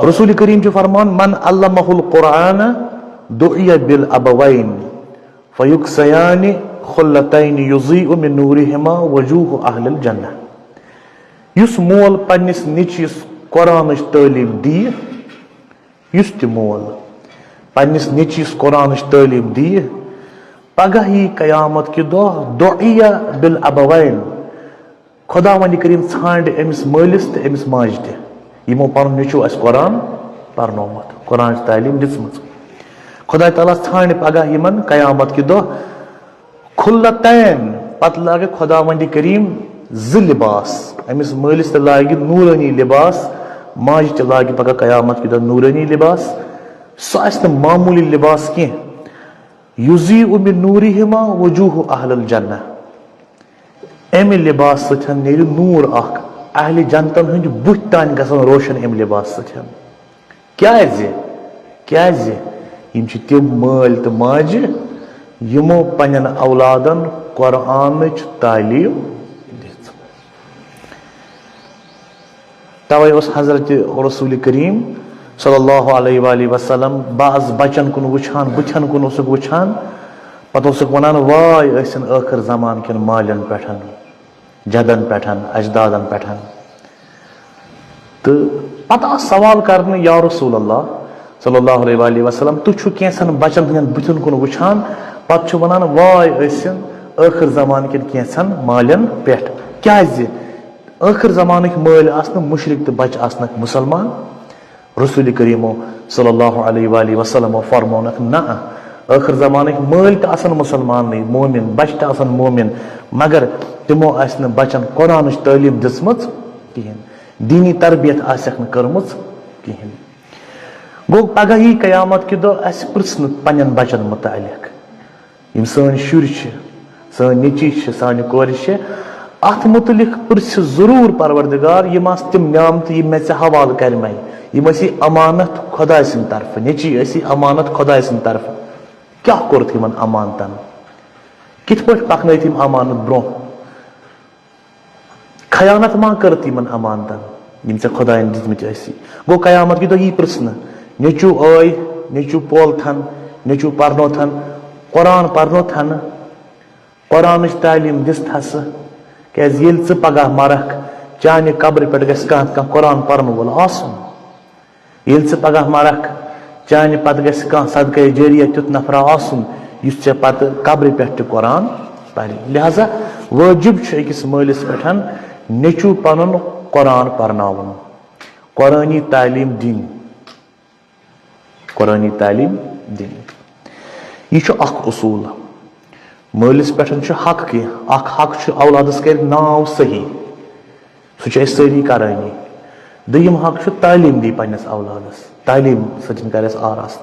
रसूल करीम च फरमान मन अल्लमहुल कुरान दुइया बिल अबवैन फयुक्सयानि खुल्लतैन युज़ीउ मिन नूरिहिमा वजूह अहलिल जन्नह। युस मोल पन्निस निचिस कुरानच तालीम दी, युस त मोल पन्निस निचिस कुरानच तालीम दी, पगह यी कयामत कि दोह दुइया बिल अबवैन, खुदावंद करीम छांड अमिस मालिस त अमिस माज त, यमो पन निचु अस कुरान परनोमत, कुरान तालीम दिसमत। खुदा ताला छांड पगह यमन कयामत कि दोह खुल्लतैन, पत लागे खुदावंद करीम ज लिबास, अमिस मालिस त लागे नूरानी लिबास, माज त लागे पगह कयामत कि दोह नूरानी लिबास। सह आस न मामूली लिबास कह, युज़ीउ मिन नूरिहिमा वजूह अहलिल जन्नह, अमि लिबास सतन नेर नूर अख, अहले जन्नतन हंद बुथ तान गसन रोशन अमि लिबास सतन। क्याज यम छ तिम माल तो माज यमो पन्न औलादन कुरानच तालीम दित। तवै उस हजरत रसूल करीम सल्लल्लाहु अलैहि वसल्लम बाज बचन कुन वुछान, बुथन कुन उसक वुछान, पत उसक वनान वाय असन आखिर जमान किन मालन पेठन, जदन पेठन, अजदादन पेठन। तो पता सवाल करने या रसूल अल्लाह सल्लल्लाहु अलैहि वसल्लम, तु छु कैसन बचन हंदन बुथन कुन वुछान, पत छु वनान वाय असन आखिर जमान किन कैसन मालन पेठ। क्याज आखिर जमानक माल आसन मुशरिक तो बच आसन मुसलमान। रसूल करीमो सल्लल्लाहु अलैहि वसल्लम फरमानक ना, आखिर जमानक माल तो आसन मुसलमान नहीं मोमिन, बच तो आसन मोमिन, मगर तिमो आसन बचन कुरान तालीम दिसमत कहें, दीनी तरबियत आसक कर्मच कहें। गो पगह यी कयामत कि दो अस प्रश्न पन्न बचन मुतालिक, यम सन शुर सन निची सान कोर अत मुतलिक प्रस जरूर परवरदिगार, यम तिम न्यामत यम मे हवाल कर मे, यम अमानत खुदा सद तरफ, निची अमानत खुदा सद तरफ, क्या कोर यमन अमानतन, कित पे पकन यम अमानत ब्रो, खयानत मा कर यमन अमानतन यम ऐ खुदा दितमत। गो कयामत कि दो यी प्रश्न, निचु आय, निचु पोल थन, निचु परनो थन, कुरान परनो थन, कुरान तालीम दिस हस, क्या पगह मरख चाने कब्र पे गह कुरान पर्न वोल आसन, ये पगह मरख चाने पत गह सदका जारिया तुत नफर आसन युस पत कब्र पे कुरान पर। लिहाजा वाजिब अकिस मालिस पे निचु पन कुरान परनावन, कुरानी तालीम दिन, कुरानी तालीम दिन। यह अख उसूल, मालिस पे हक कह, हक औलादस कर नाव सही, सह सारी करानी। दोयम हक तालीम दी पन्नस औलादस, तालीम सतन कर आरास्त।